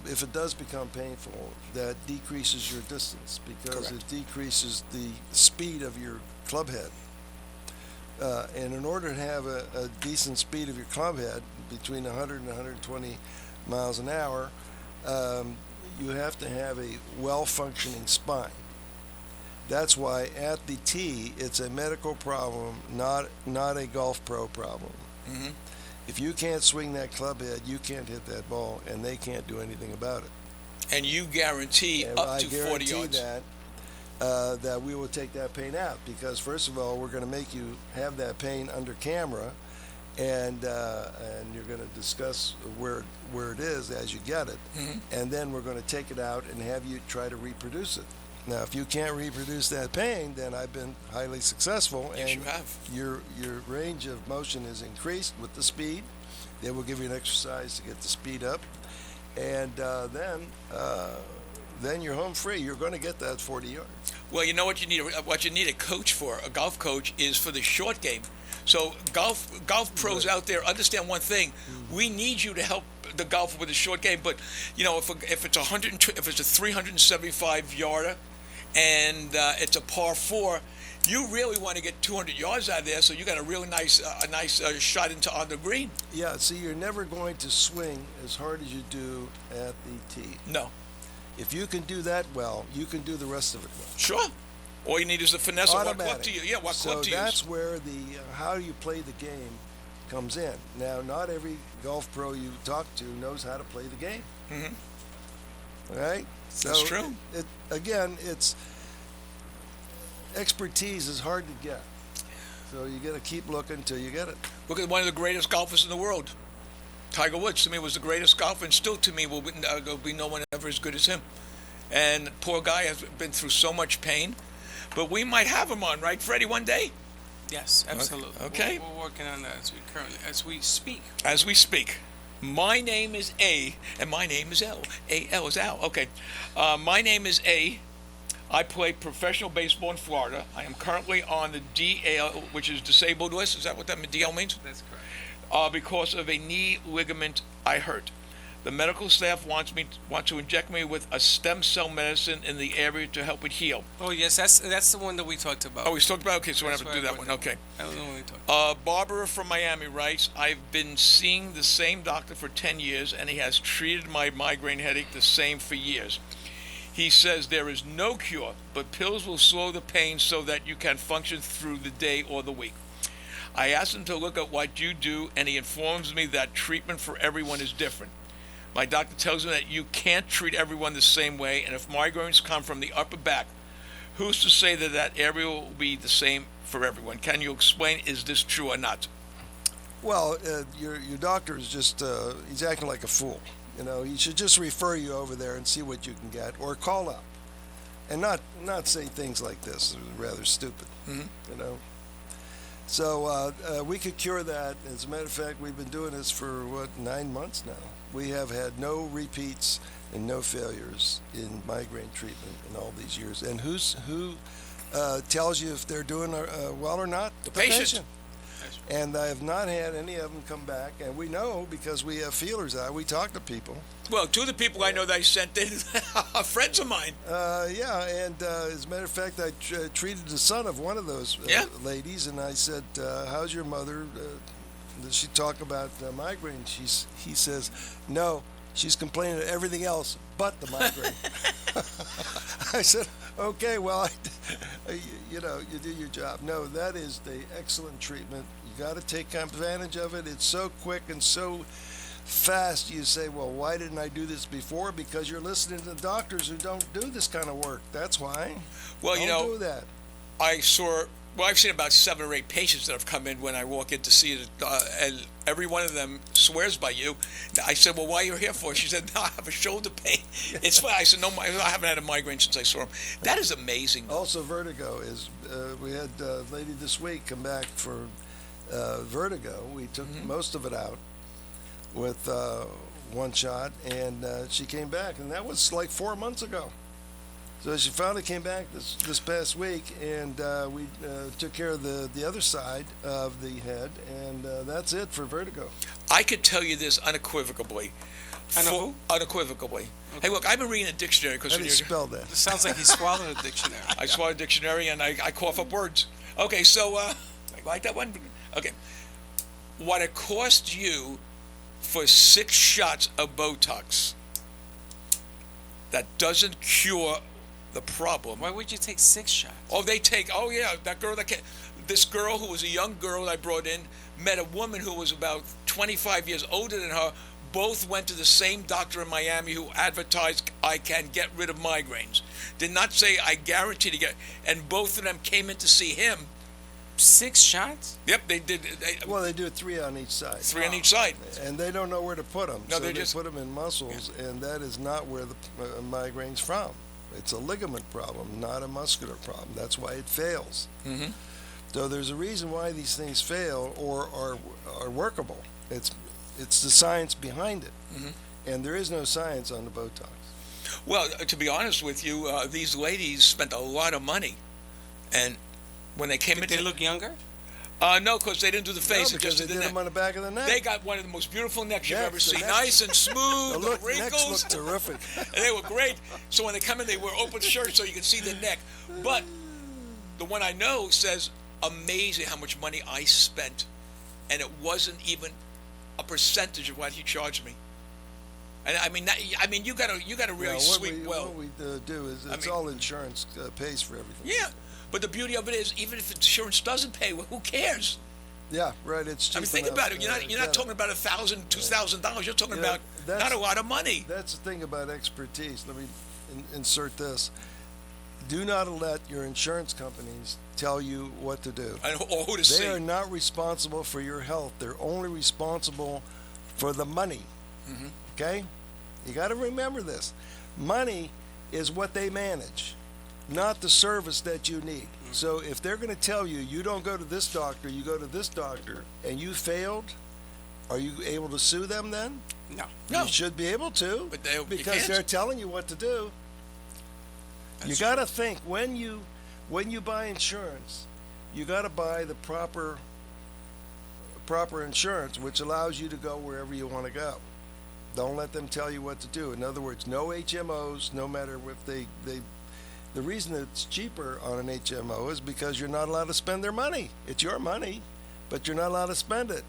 If it does become painful, that decreases your distance because Correct. it decreases the speed of your club head. And in order to have a decent speed of your club head, between 100 and 120 miles an hour, you have to have a well-functioning spine. That's why at the tee, it's a medical problem, not a golf pro problem. If you can't swing that club head, you can't hit that ball, and they can't do anything about it. And you guarantee And up I to 40 guarantee yards. that we will take that pain out, because first of all, we're going to make you have that pain under camera, and you're going to discuss where it is as you get it, and then we're going to take it out and have you try to reproduce it. Now, if you can't reproduce that pain, then I've been highly successful, Yes, and you have. your range of motion is increased with the speed. Then we'll give you an exercise to get the speed up, and then you're home free. You're going to get that 40 yards. Well, you know what you need. What you need a coach for, a golf coach, is for the short game. So golf pros out there, understand one thing: we need you to help the golfer with the short game. But if it's a 375 yarder, and it's a par 4, you really want to get 200 yards out of there. So you got a really nice shot on the green. Yeah. See, you're never going to swing as hard as you do at the tee. No, If you can do that well, you can do the rest of it well. sure. All you need is the finesse of what club Automatic. to use. Yeah, what club to So that's use. where the how you play the game comes in. Now, not every golf pro you talk to knows how to play the game. All right? So That's true. It's expertise is hard to get. So you got to keep looking until you get it. Look at one of the greatest golfers in the world. Tiger Woods, to me, was the greatest golfer, and still to me will be no one ever as good as him. And poor guy has been through so much pain. But we might have him on, right, Freddy, one day? Yes, absolutely. Okay. We're working on that as we speak. As we speak. My name is A, and my name is L. A-L is Al. Okay. My name is A. I play professional baseball in Florida. I am currently on the DL, which is disabled list. Is that what that DL means? That's correct. Because of a knee ligament I hurt. The medical staff want to inject me with a stem cell medicine in the area to help it heal. Oh yes, that's the one that we talked about. Oh, we talked about. Okay, so we're That's going to do what that I one. Okay. I don't know what we talked about. Barbara from Miami writes, I've been seeing the same doctor for 10 years, and he has treated my migraine headache the same for years. He says there is no cure, but pills will slow the pain so that you can function through the day or the week. I asked him to look at what you do, and he informs me that treatment for everyone is different. My doctor tells me that you can't treat everyone the same way, and if migraines come from the upper back, who's to say that that area will be the same for everyone? Can you explain, is this true or not? Well, your doctor is just he's acting like a fool. You know, he should just refer you over there and see what you can get, or call up, and not say things like this. They're rather stupid. Mhm. You know. So we could cure that. As a matter of fact, we've been doing this for 9 months now. We have had no repeats and no failures in migraine treatment in all these years. And who tells you if they're doing well or not? The patient. And I have not had any of them come back. And we know because we have feelers out. We talk to people. Well, two of the people I know that I sent in are friends of mine. Yeah, and as a matter of fact, I treated the son of one of those ladies, and I said, how's your mother? Does she talk about migraine? He says, no, she's complaining of everything else but the migraine. I said, okay, well, you do your job. No, that is the excellent treatment. You got to take advantage of it. It's so quick and so fast. You say, well, why didn't I do this before? Because you're listening to doctors who don't do this kind of work. That's why. Well, don't do that. I've seen about 7 or 8 patients that have come in when I walk in to see it, and every one of them swears by you. I said, well, why are you here for? She said, no, I have a shoulder pain. It's fine. I said, no, I haven't had a migraine since I saw him. That is amazing. Also, vertigo is, we had a lady this week come back for vertigo. We took most of it out with one shot, and she came back, and that was like 4 months ago. So she finally came back this past week, and we took care of the other side of the head, and that's it for vertigo. I could tell you this unequivocally. Unequivocally. Okay. Hey, look, I've been reading a dictionary. How do you spell that? It sounds like he swallowed a dictionary. I swallowed a dictionary, and I cough up words. Okay, so, like that one? Okay. What it cost you for 6 shots of Botox, that doesn't cure the problem. Why would you take 6 shots? This girl who was a young girl that I brought in met a woman who was about 25 years older than her. Both went to the same doctor in Miami who advertised, I can get rid of migraines. Did not say, I guarantee to get, and both of them came in to see him. 6 shots? Yep, they did. Well, they do 3 on each side. 3 on each side. And they don't know where to put them. No, so they put them in muscles, and that is not where the migraine's from. It's a ligament problem, not a muscular problem. That's why it fails. Mm-hmm. So there's a reason why these things fail or are workable. It's the science behind it. Mm-hmm. And there is no science on the Botox. Well, to be honest with you, these ladies spent a lot of money, and when they came in, Did they look younger? No, because they didn't do the face. No, because they did them on the back of the neck. They got one of the most beautiful necks you've ever seen. necks. Nice and smooth, The the necks wrinkles. look terrific. And they were great. So when they come in, they wear open shirts so you can see the neck. But the one I know says, amazing how much money I spent, and it wasn't even a percentage of what he charged me. And I mean, you gotta really sweep well. What we do is it's all insurance pays for everything. Yeah, but the beauty of it is, even if insurance doesn't pay, well, who cares? Yeah, right. It's cheap Think enough. about it. You're not talking about $1,000, $2,000. You're talking about not a lot of money. That's the thing about expertise. Let me insert this. Do not let your insurance companies tell you what to do. Or who to see. They are not responsible for your health. They're only responsible for the money. Mm-hmm. Okay? You got to remember this. Money is what they manage, not the service that you need. Mm-hmm. So if they're going to tell you, you don't go to this doctor, you go to this doctor, and you failed, are you able to sue them then? No. No. You should be able to, But because they're telling you what to do. You got to think when you buy insurance, you got to buy the proper insurance, which allows you to go wherever you want to go. Don't let them tell you what to do. In other words, no HMOs, no matter if they the reason it's cheaper on an HMO is because you're not allowed to spend their money. It's your money, but you're not allowed to spend it.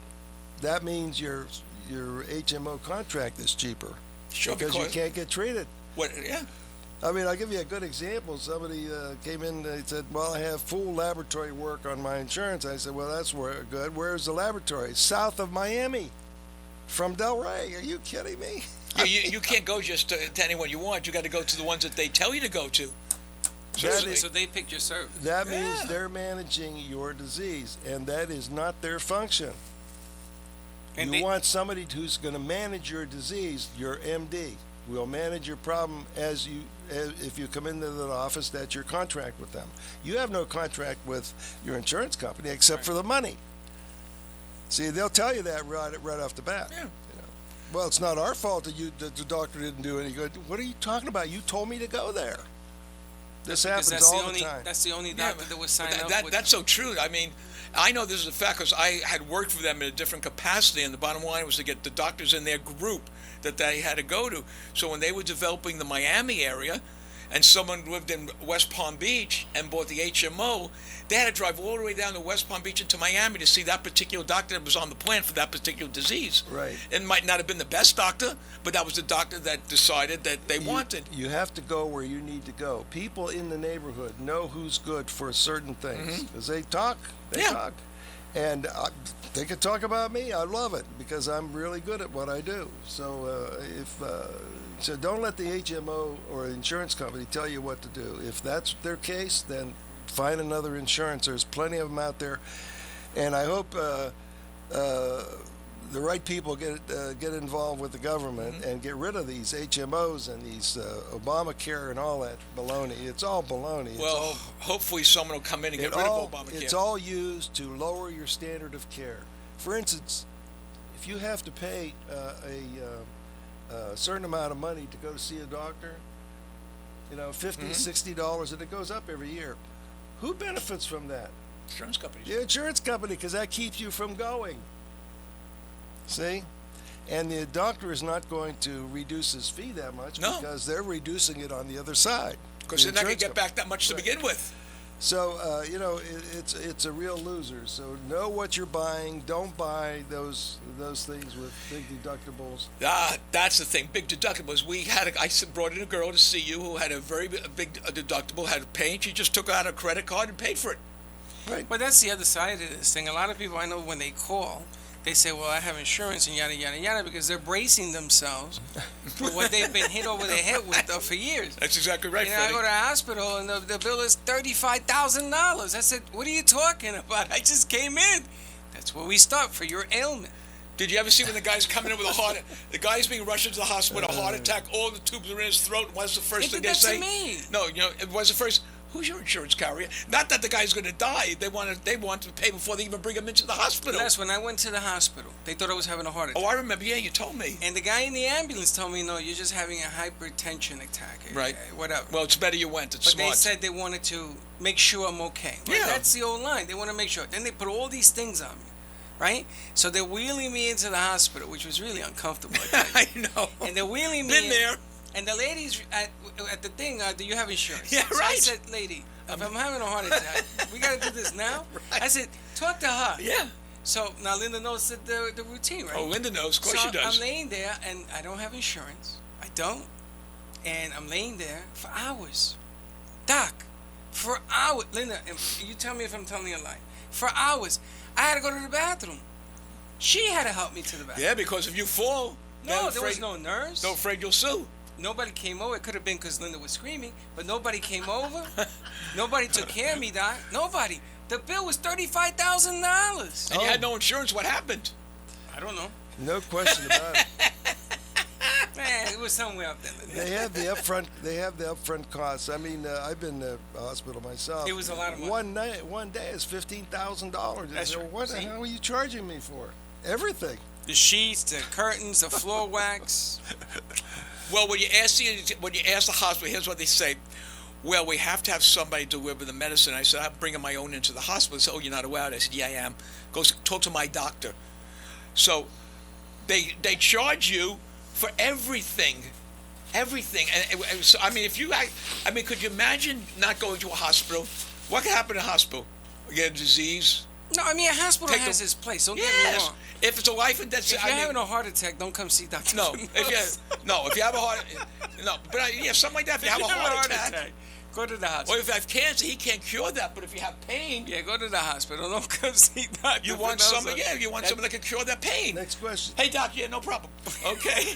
That means your HMO contract is cheaper. Sure, because you can't get treated. What? Yeah. I mean, I'll give you a good example. Somebody came in, they said, well, I have full laboratory work on my insurance. I said, well, that's good. Where's the laboratory? South of Miami, from Delray. Are you kidding me? You can't go just to anyone you want. You got to go to the ones that they tell you to go to. So they picked your service. That means they're managing your disease, and that is not their function. And you want somebody who's going to manage your disease. Your MD will manage your problem as if you come into the office. That's your contract with them. You have no contract with your insurance company except for the money. See, they'll tell you that right off the bat. Yeah. Well, it's not our fault that the doctor didn't do any good. What are you talking about? You told me to go there. This happens all the time. That's the only doctor that was signed up with. That's so true. I mean, I know this is a fact because I had worked for them in a different capacity, and the bottom line was to get the doctors in their group that they had to go to. So when they were developing the Miami area, and someone lived in West Palm Beach and bought the HMO, they had to drive all the way down to West Palm Beach into Miami to see that particular doctor that was on the plan for that particular disease. Right. It might not have been the best doctor, but that was the doctor that decided that they wanted. You have to go where you need to go. People in the neighborhood know who's good for certain things because they talk. They talk. And they could talk about me. I love it because I'm really good at what I do. So so don't let the HMO or insurance company tell you what to do. If that's their case, then find another insurance. There's plenty of them out there, and I hope the right people get involved with the government and get rid of these HMOs and these Obamacare and all that baloney. It's all baloney. Well, hopefully someone will come in and get rid of Obamacare. It's all used to lower your standard of care. For instance, if you have to pay a certain amount of money to go to see a doctor, $50, $60, and it goes up every year. Who benefits from that? Insurance companies. The insurance company, because that keeps you from going. See? And the doctor is not going to reduce his fee that much because they're reducing it on the other side. Because they're not going to get back that much to begin with. So, it's a real loser. So know what you're buying. Don't buy those things with big deductibles. That's the thing, big deductibles. I brought in a girl to see you who had a very big deductible, had to pay, and she just took out a credit card and paid for it. Right. But that's the other side of this thing. A lot of people I know when they call, they say, well, I have insurance and yada, yada, yada, because they're bracing themselves for what they've been hit over the head with for years. That's exactly right, I go to the hospital and the bill is $35,000. I said, what are you talking about? I just came in. That's where we start for your ailment. Did you ever see when the guy's coming in with the guy's being rushed into the hospital with a heart attack, all the tubes are in his throat, and what's the first thing they say? It did that to me. No, it was the first... Who's your insurance carrier? Not that the guy's going to die. They want to pay before they even bring him into the hospital. That's when I went to the hospital. They thought I was having a heart attack. Oh, I remember. Yeah, you told me. And the guy in the ambulance told me, no, you're just having a hypertension attack. Right. Whatever. Well, it's better you went. It's smart. But they said they wanted to make sure I'm okay. Right? Yeah. That's the old line. They want to make sure. Then they put all these things on me. Right? So they're wheeling me into the hospital, which was really uncomfortable. I know. And they're wheeling me Been there. And the ladies at the thing, do you have insurance? Yeah, So right. I said, lady, if I'm having a heart attack, we got to do this now? Right. I said, talk to her. Yeah. So now Linda knows the routine, right? Oh, Linda knows. Of course she does. I'm laying there, and I don't have insurance. I don't. And I'm laying there for hours. Doc, for hours. Linda, you tell me if I'm telling you a lie. For hours. I had to go to the bathroom. She had to help me to the bathroom. Yeah, because if you fall... No, there was no nurse. They're afraid you'll sue. Nobody came over. It could have been because Linda was screaming, but nobody came over. Nobody took care of me, Doc. Nobody. The bill was $35,000. And you had no insurance. What happened? I don't know. No question about it. Man, it was somewhere up there. They have the upfront costs. I mean, I've been to the hospital myself. It was a lot of money. One day is $15,000. That's right. What the hell are you charging me for? Everything. The sheets, the curtains, the floor wax. Well, when you ask the hospital, here's what they say. well, we have to have somebody deliver the medicine. I said, I'm bringing my own into the hospital. He said, oh, you're not allowed. I said, yeah, I am. Go talk to my doctor. So they charge you for everything. Everything. And so, I mean, could you imagine not going to a hospital? What could happen in a hospital? You get a disease? No, I mean, a hospital Take has the- its place. Don't get me Yes. wrong. If it's a life and death, If you're having a heart attack, don't come see Dr. no. Pannozzo. If you have a heart, no. But something like that. If you have a heart attack, go to the or hospital. if you have cancer, he can't cure that. But if you have pain, Yeah, go to the hospital. Don't come see Dr. you want Pannozzo. someone. Yeah, you want someone that can cure that pain. Next question. Hey, doc. Yeah, no problem. Okay.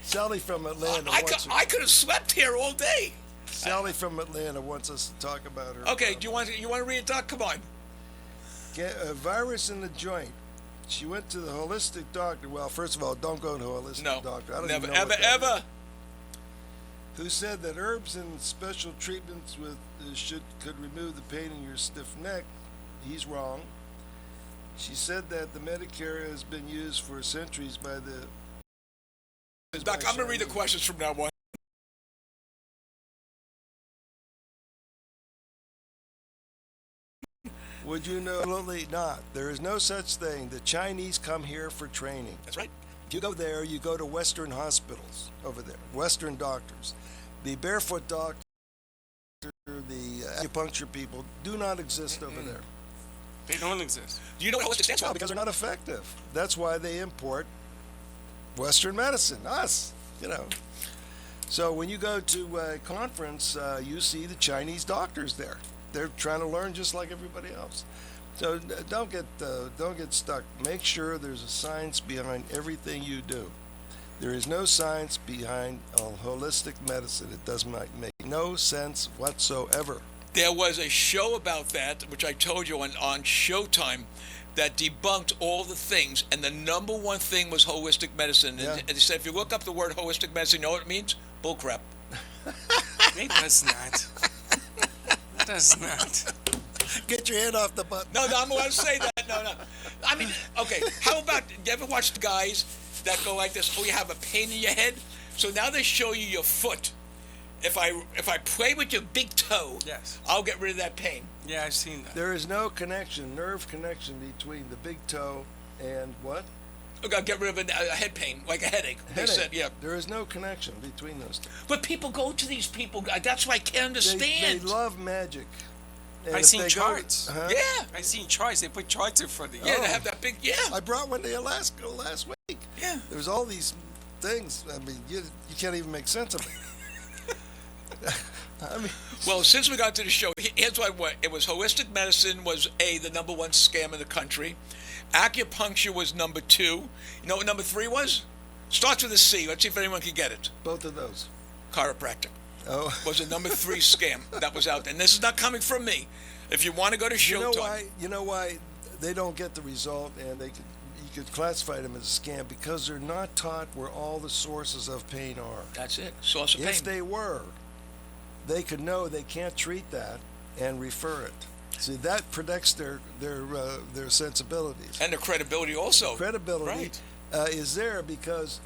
Sally from Atlanta I could have slept here all day. Sally from Atlanta wants us to talk about her. Okay. Do you want to read it, doc? Come on. Get a virus in the joint. She went to the holistic doctor. Well, first of all, don't go to a holistic No. doctor. I don't Never, even know ever, what that ever. is. Who said that herbs and special treatments with could remove the pain in your stiff neck? He's wrong. She said that the Medicare has been used for centuries by the. Doc, I'm gonna read the questions from now on. Would you know? Absolutely not. There is no such thing. The Chinese come here for training. That's right. You go there, you go to Western hospitals over there, Western doctors. The barefoot doctor, the acupuncture people do not exist over there. They don't exist. Do you know what holistic stands Well, for? because they're not effective. That's why they import Western medicine, us, you know. So when you go to a conference, you see the Chinese doctors there. They're trying to learn just like everybody else. So don't get stuck. Make sure there's a science behind everything you do. There is no science behind holistic medicine. It does make no sense whatsoever. There was a show about that, which I told you on Showtime, that debunked all the things, and the number one thing was holistic medicine. Yeah. And they said, if you look up the word holistic medicine, you know what it means? Bullcrap. It does not. It does not. Get your hand off the button. No, I'm allowed to say that. No. I mean, okay, how about, you ever watch the guys that go like this? Oh, you have a pain in your head? So now they show you your foot. If I play with your big toe, Yes. I'll get rid of that pain. Yeah, I've seen that. There is no nerve connection between the big toe and what? I'll get rid of a head pain, like a headache. They Headache. said, yeah. There is no connection between those two. But people go to these people. That's why I can't understand. They love magic. And I've if seen they go- charts. Huh? Yeah. I've seen charts. They put charts in front of you. Yeah, they have that big, yeah. I brought one to Alaska last week. Yeah. There's all these things. I mean, you can't even make sense of it. I mean, Well, since we got to the show, here's what it was. Holistic medicine was the number one scam in the country. Acupuncture was number 2. You know what number 3 was? Starts with a C. Let's see if anyone can get it. both of those. Chiropractic Oh, was a number 3 scam that was out there. And this is not coming from me. If you want to go to Showtime. You know why they don't get the result, and you could classify them as a scam because they're not taught where all the sources of pain are. That's it. Source of pain. If they were, they could know they can't treat that and refer it. See, that protects their sensibilities. And the credibility also. Credibility Right. is there because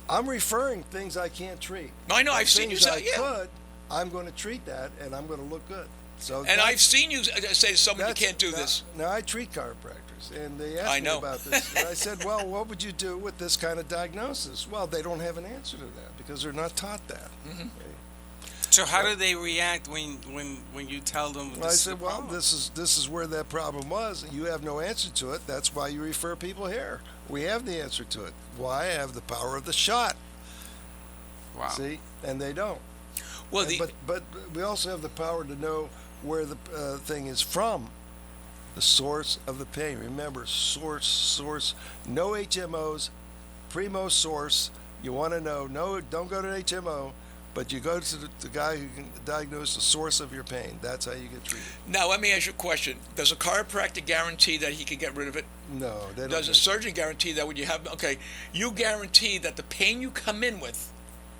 I'm referring things I can't treat. No, I know. I've seen you Things say, I yeah. could, I'm going to treat that, and I'm going to look good. So And that's- I've seen you say to someone, you that's- can't do this. Now, I treat chiropractors, and they I asked me know. about this. And I said, well, what would you do with this kind of diagnosis? Well, they don't have an answer to that because they're not taught that. Mm-hmm. Okay. So how do they react when you tell them Well, I this is said, the well, problem? this is where that problem was, and you have no answer to it. That's why you refer people here. We have the answer to it. Why? I have the power of the shot. Wow. See, and they don't. Well, But we also have the power to know where the thing is from, the source of the pain. Remember, source. No HMOs, primo source. You want to know. No, don't go to an HMO, but you go to the guy who can diagnose the source of your pain. That's how you get treated. now let me ask you a question. Does a chiropractor guarantee that he can get rid of it? No, they don't. Does a surgeon guarantee that when you have, okay, you guarantee that the pain you come in with,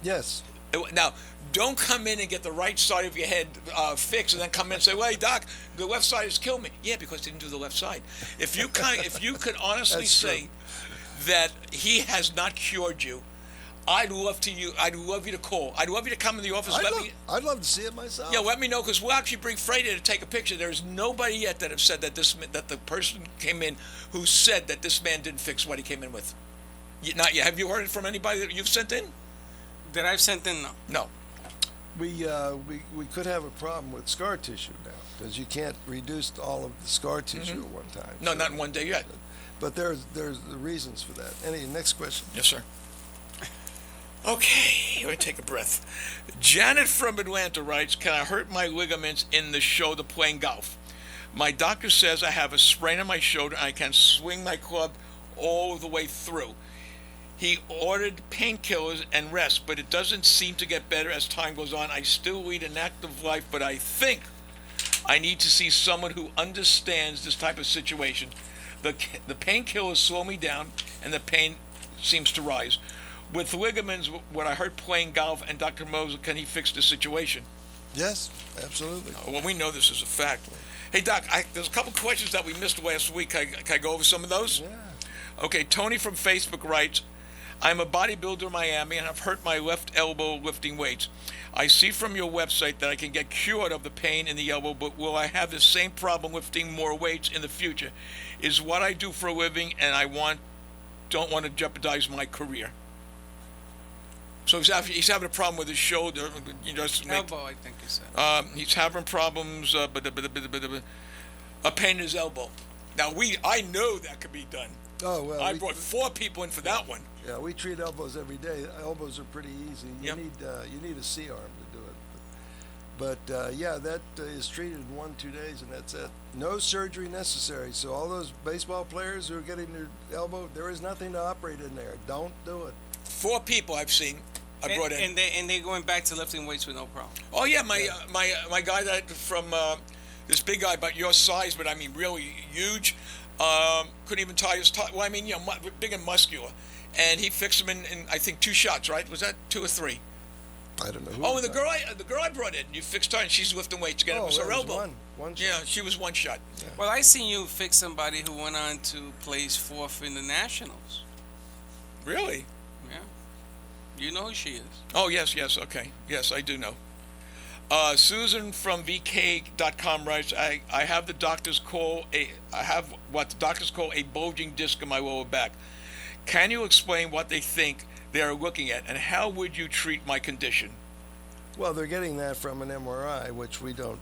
Yes. now, don't come in and get the right side of your head fixed and then come in and say, well, hey, doc, the left side has killed me. Yeah, because they didn't do the left side. If you could honestly That's true. say that he has not cured you, I'd love you to call. I'd love you to come in the office. I'd love to see it myself. Yeah, let me know, because we'll actually bring Freddy to take a picture. There's nobody yet that have said that the person came in who said that this man didn't fix what he came in with. Not yet. Have you heard it from anybody that you've sent in? That I've sent in, no. No. We could have a problem with scar tissue now, because you can't reduce all of the scar tissue at one time. No, not in one day yet. But there's the reasons for that. Next question. Yes, sir. Okay, let me take a breath. Janet from Atlanta writes, can I hurt my ligaments in the shoulder playing golf? My doctor says I have a sprain on my shoulder and I can swing my club all the way through. He ordered painkillers and rest, but it doesn't seem to get better as time goes on. I still lead an active life, but I think I need to see someone who understands this type of situation. The painkillers slow me down and the pain seems to rise. With ligaments, what I heard playing golf, and Dr. Pannozzo, can he fix the situation? Yes, absolutely. Well, we know this is a fact. Hey, Doc, there's a couple questions that we missed last week. Can I go over some of those? Yeah. Okay, Tony from Facebook writes, I'm a bodybuilder in Miami, and I've hurt my left elbow lifting weights. I see from your website that I can get cured of the pain in the elbow, but will I have the same problem lifting more weights in the future? Is what I do for a living, and don't want to jeopardize my career. So he's having a problem with his shoulder. Elbow, I think you said. He's having problems, a pain in his elbow. Now, I know that could be done. Oh, well. I brought 4 people in for that one. Yeah, we treat elbows every day. Elbows are pretty easy. You need a C-arm to do it. But yeah, that is treated in 1-2 days, and that's it. No surgery necessary. So all those baseball players who are getting their elbow, there is nothing to operate in there. Don't do it. 4 people I've seen. I brought in. And they're going back to lifting weights with no problem. Oh yeah, my guy that from this big guy about your size, but I mean really huge, couldn't even tie his tie. Well, I mean, big and muscular, and he fixed him in I think 2 shots. Right? Was that 2 or 3? I don't know. And the girl I brought in, you fixed her, and she's lifting weights again. It was her elbow. One shot. Yeah, she was 1 shot. Yeah. Well, I seen you fix somebody who went on to place 4th in the Nationals. Really? Yeah. You know who she is. Oh, yes, okay. Yes, I do know. Susan from VK.com writes, I have what the doctors call a bulging disc in my lower back. Can you explain what they think they are looking at, and how would you treat my condition? Well, they're getting that from an MRI, which we don't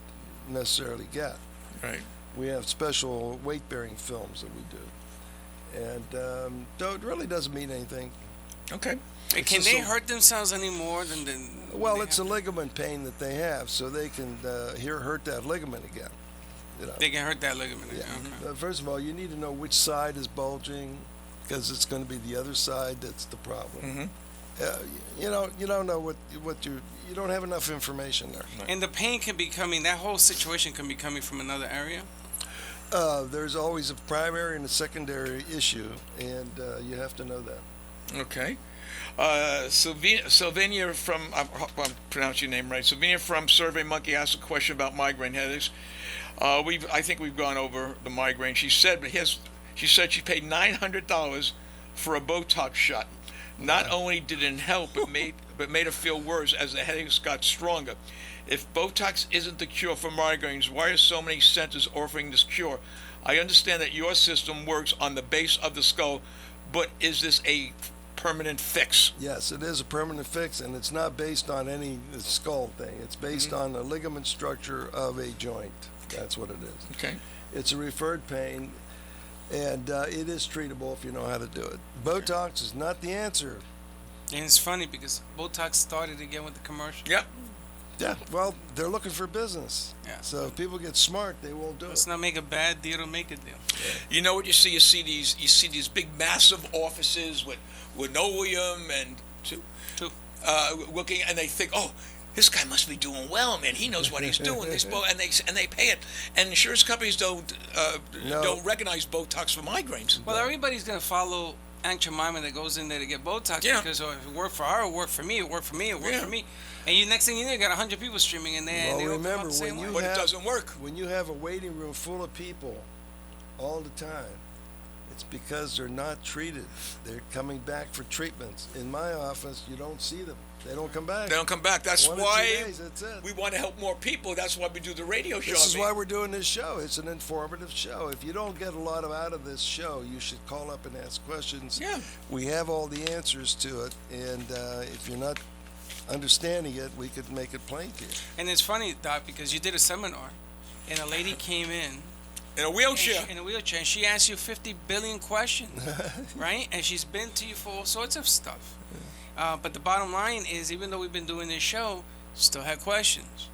necessarily get. Right. We have special weight-bearing films that we do. And it really doesn't mean anything. Okay. Can they hurt themselves any more than Well, it's a ligament pain that they have, so they can hurt that ligament again. They can hurt that ligament again. Yeah. Okay. First of all, you need to know which side is bulging, because it's going to be the other side that's the problem. Mm-hmm. You don't know what you don't have enough information there. And the pain can be coming. That whole situation can be coming from another area. There's always a primary and a secondary issue, and you have to know that. Okay. Sylvania from, I hope I'm pronouncing your name right, Sylvania from Survey Monkey asked a question about migraine headaches. I think we've gone over the migraine. She said she paid $900 for a Botox shot. Not only did it help, but made her feel worse as the headaches got stronger. If Botox isn't the cure for migraines, why are so many centers offering this cure? I understand that your system works on the base of the skull, but is this a permanent fix? Yes, it is a permanent fix, and it's not based on any skull thing. It's based on the ligament structure of a joint. That's what it is. Okay. It's a referred pain, and it is treatable if you know how to do it. Botox is not the answer. And it's funny because Botox started again with the commercial. Yep. Yeah, well, they're looking for business. Yeah. So if people get smart, they won't do Let's it. not make a bad deal to make a deal. You know what you see? You see these big, massive offices with linoleum and looking, and they think, oh, this guy must be doing well, man. He knows what he's doing. And they pay it, and insurance companies don't recognize Botox for migraines. Well, everybody's gonna follow Aunt Jemima that goes in there to get Botox because if it worked for her, it worked for me. It worked for me. It worked for me. And next thing you know, you got 100 people streaming in there. Well, and they remember, all come out the same way. But it doesn't work. When you have a waiting room full of people all the time, It's because they're not treated. They're coming back for treatments. In my office, you don't see them. They don't come back. They don't come back. That's 1 or 2 why days, that's it. we want to help more people. That's why we do the radio show. This is why we're doing this show. It's an informative show. If you don't get a lot out of this show, you should call up and ask questions. Yeah. We have all the answers to it, and if you're not understanding it, we could make it plain to you. And it's funny, Doc, because you did a seminar, and a lady came in in a wheelchair. in a wheelchair, and she asked you 50 billion questions, right? And she's been to you for all sorts of stuff. But the bottom line is, even though we've been doing this show, still had questions.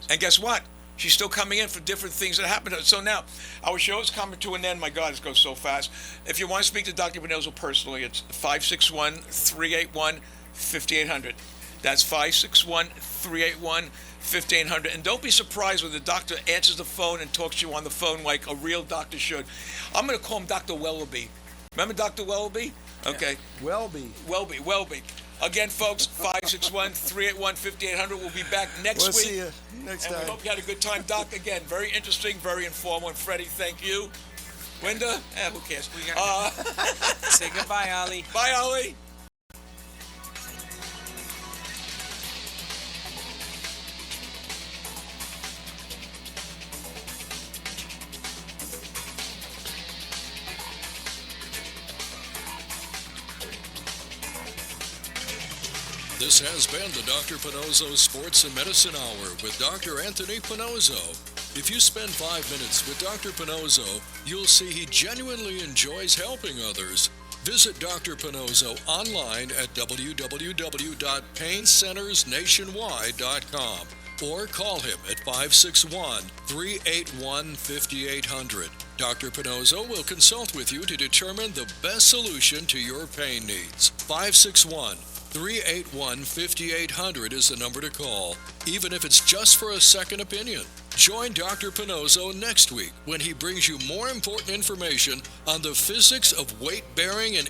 And guess what? She's still coming in for different things that happen. So now, our show is coming to an end. My God, it goes so fast. If you want to speak to Dr. Pannozzo personally, it's 561-381-5800. That's 561-381-5800. And don't be surprised when the doctor answers the phone and talks to you on the phone like a real doctor should. I'm going to call him Dr. Wellaby. Remember Dr. Wellaby? Okay. Welby. Welby. Again, folks, 561-381-5800. We'll be back next We'll week. see you next And time. we hope you had a good time. Doc, again, very interesting, very informative. And Freddie, thank you. Linda, who cares? Say goodbye, Ali. Bye, Ollie. This has been the Dr. Pannozzo Sports and Medicine Hour with Dr. Anthony Pannozzo. If you spend 5 minutes with Dr. Pannozzo, you'll see he genuinely enjoys helping others. Visit Dr. Pannozzo online at www.paincentersnationwide.com or call him at 561-381-5800. Dr. Pannozzo will consult with you to determine the best solution to your pain needs. 561-381-5800 is the number to call, even if it's just for a second opinion. Join Dr. Pannozzo next week when he brings you more important information on the physics of weight bearing and